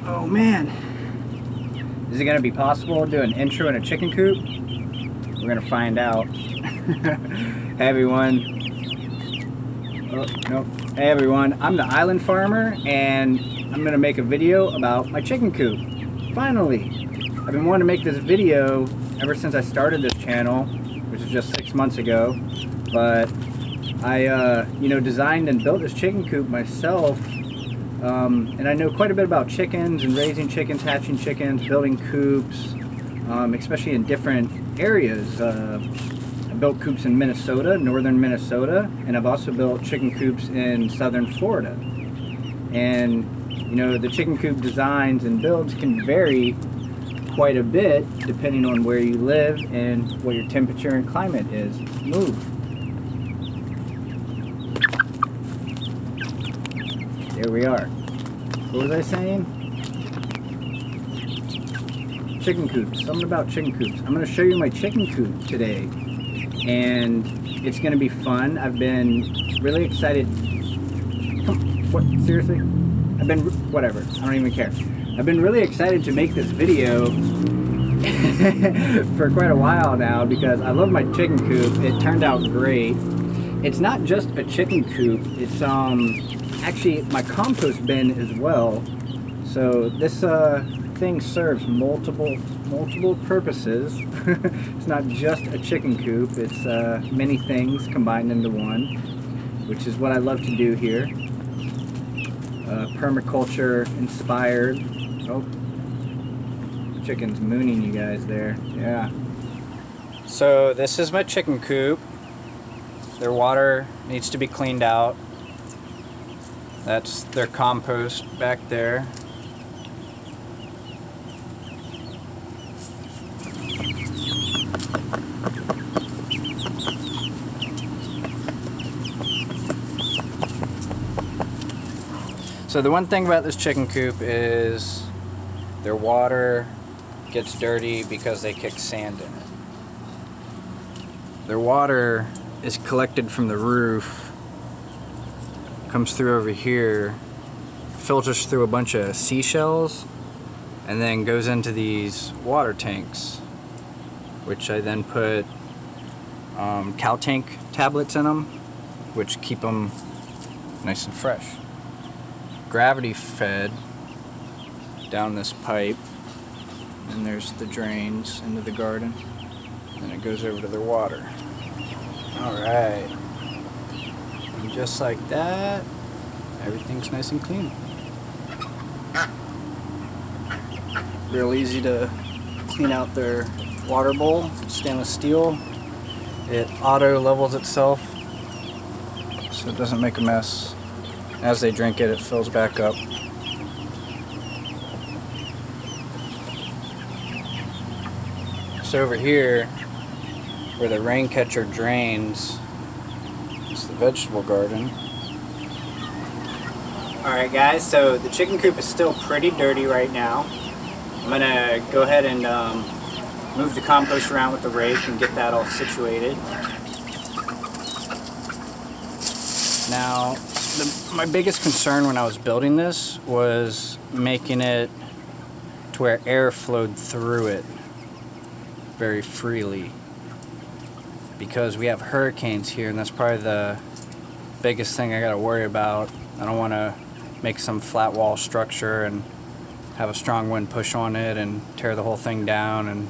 Oh man, is it gonna be possible to do an intro in a chicken coop? We're gonna find out. Hey everyone. Oh, nope. Hey everyone, I'm the Island Farmer and I'm gonna make a video about my chicken coop. Finally! I've been wanting to make this video ever since I started this channel, which is just 6 months ago. But I, designed and built this chicken coop myself. And I know quite a bit about chickens and raising chickens, hatching chickens, building coops, especially in different areas. I built coops in Minnesota, northern Minnesota, and I've also built chicken coops in southern Florida. And the chicken coop designs and builds can vary quite a bit depending on where you live and what your temperature and climate is. Move. There we are. What was I saying? Chicken coops. Something about chicken coops. I'm going to show you my chicken coop today. And it's going to be fun. I've been really excited. What? Seriously? Whatever. I don't even care. I've been really excited to make this video for quite a while now because I love my chicken coop. It turned out great. It's not just a chicken coop. It's actually my compost bin as well. So this thing serves multiple purposes. It's not just a chicken coop. It's many things combined into one, which is what I love to do here. Permaculture inspired. Oh, chicken's mooning you guys there. Yeah. So this is my chicken coop. Their water needs to be cleaned out. That's their compost back there. So the one thing about this chicken coop is their water gets dirty because they kick sand in it. Their water is collected from the roof, comes through over here, filters through a bunch of seashells, and then goes into these water tanks, which I then put cow tank tablets in them, which keep them nice and fresh. Gravity fed down this pipe, and there's the drains into the garden, and it goes over to their water. Alright, and just like that, everything's nice and clean. Real easy to clean out their water bowl, stainless steel. It auto levels itself so it doesn't make a mess. As they drink it, it fills back up. So over here, where the rain catcher drains, is the vegetable garden. Alright guys, so the chicken coop is still pretty dirty right now. I'm gonna go ahead and move the compost around with the rake and get that all situated. Now, my biggest concern when I was building this was making it to where air flowed through it very freely, because we have hurricanes here, and that's probably the biggest thing I gotta worry about. I don't want to make some flat wall structure and have a strong wind push on it and tear the whole thing down, and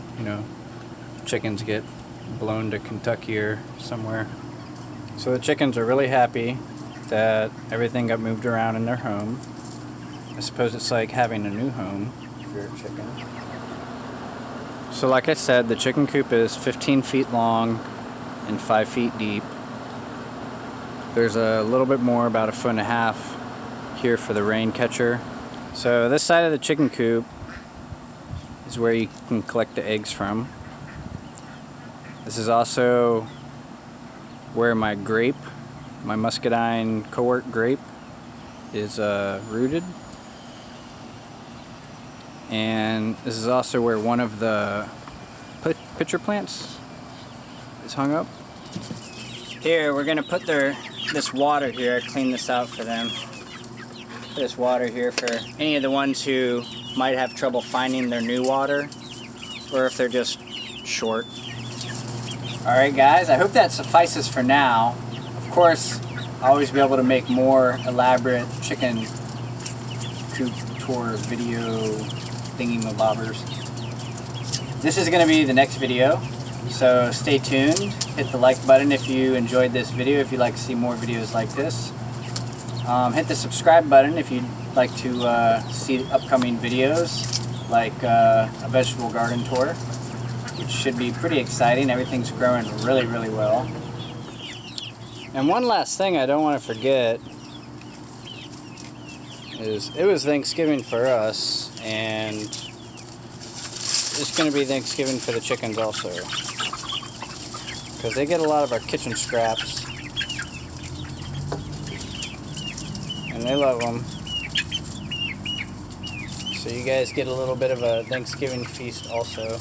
chickens get blown to Kentucky or somewhere. So the chickens are really happy that everything got moved around in their home. I suppose it's like having a new home if you're a chicken. So like I said, the chicken coop is 15 feet long and 5 feet deep. There's a little bit more, about 1.5 feet here for the rain catcher. So this side of the chicken coop is where you can collect the eggs from. This is also where my grape, my Muscadine grape, is rooted. And this is also where one of the pitcher plants is hung up. Here, we're gonna put this water here. I cleaned this out for them. this water here for any of the ones who might have trouble finding their new water, or if they're just short. Alright guys, I hope that suffices for now. Of course, I'll always be able to make more elaborate chicken coop tour video thingy-mabobbers. This is going to be the next video, so stay tuned. Hit the like button if you enjoyed this video, if you'd like to see more videos like this. Hit the subscribe button if you'd like to see upcoming videos, like a vegetable garden tour, which should be pretty exciting. Everything's growing really, really well. And one last thing I don't want to forget is it was Thanksgiving for us, and it's going to be Thanksgiving for the chickens also, because they get a lot of our kitchen scraps and they love them. So you guys get a little bit of a Thanksgiving feast also.